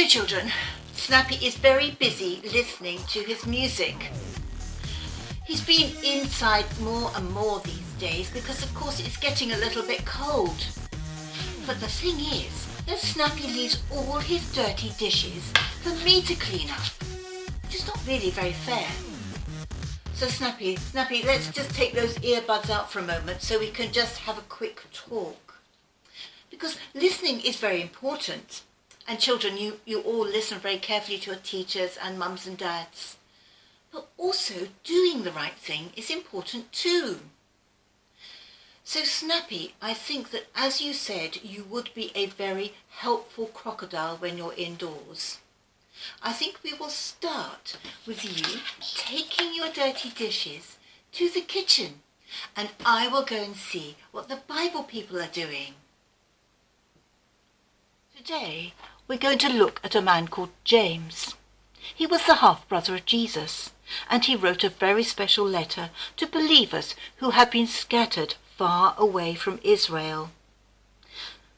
Okay, children, Snappy is very busy listening to his music. He's been inside more and more these days because, of course, it's getting a little bit cold. But the thing is that Snappy leaves all his dirty dishes for me to clean up, which is not really very fair. So Snappy, let's just take those earbuds out for a moment so we can just have a quick talk. Because listening is very important. And children, you all listen very carefully to your teachers and mums and dads. But also doing the right thing is important too. So Snappy, I think that as you said, you would be a very helpful crocodile when you're indoors. I think we will start with you taking your dirty dishes to the kitchen, and I will go and see what the Bible people are doing. Today, we're going to look at a man called James. He was the half-brother of Jesus, and he wrote a very special letter to believers who had been scattered far away from Israel.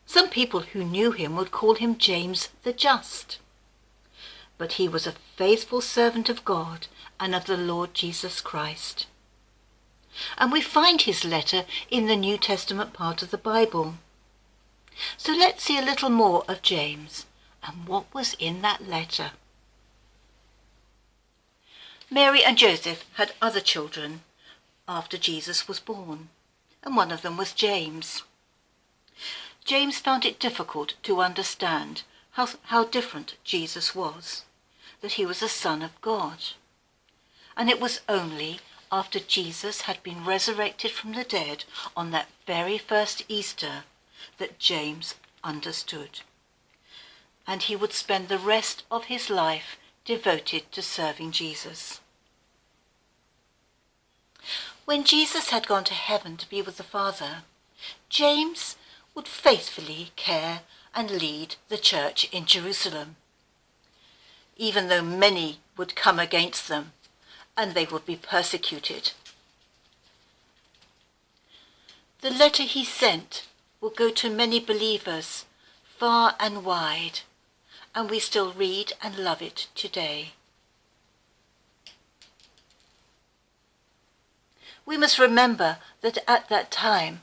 Some people who knew him would call him James the Just. But he was a faithful servant of God and of the Lord Jesus Christ. And we find his letter in the New Testament part of the Bible. So let's see a little more of James and what was in that letter. Mary and Joseph had other children after Jesus was born, and one of them was James. James found it difficult to understand how different Jesus was, that he was a son of God. And it was only after Jesus had been resurrected from the dead on that very first Easter that James understood. And he would spend the rest of his life devoted to serving Jesus. When Jesus had gone to heaven to be with the Father, James would faithfully care and lead the church in Jerusalem, even though many would come against them and they would be persecuted. The letter he sent will go to many believers far and wide, and we still read and love it today. We must remember that at that time,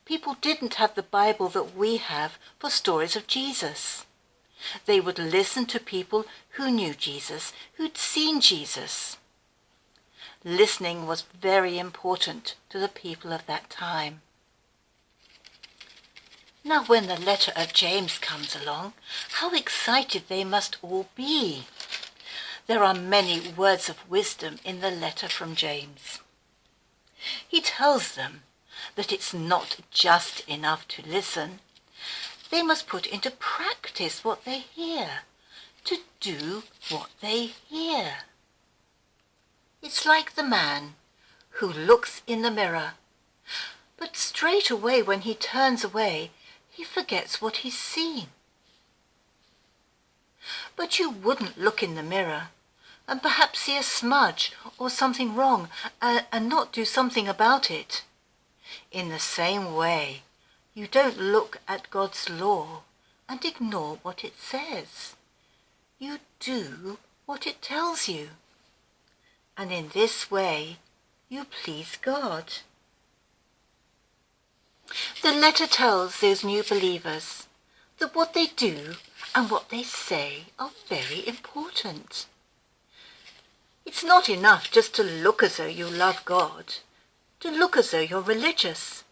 people didn't have the Bible that we have for stories of Jesus. They would listen to people who knew Jesus, who'd seen Jesus. Listening was very important to the people of that time. Now when the letter of James comes along, how excited they must all be. There are many words of wisdom in the letter from James. He tells them that it's not just enough to listen. They must put into practice what they hear, to do what they hear. It's like the man who looks in the mirror, but straight away when he turns away, he forgets what he's seen. But you wouldn't look in the mirror and perhaps see a smudge or something wrong and not do something about it. In the same way, you don't look at God's law and ignore what it says. You do what it tells you. And in this way, you please God. The letter tells those new believers that what they do and what they say are very important. It's not enough just to look as though you love God, to look as though you're religious.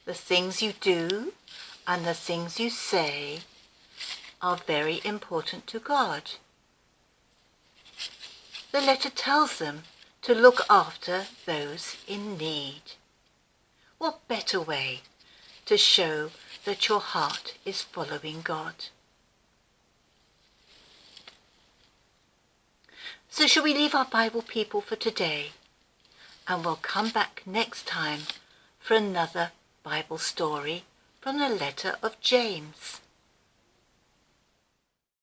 The things you do and the things you say are very important to God. The letter tells them to look after those in need. What better way to show that your heart is following God? So shall we leave our Bible people for today, and we'll come back next time for another Bible story from the letter of James.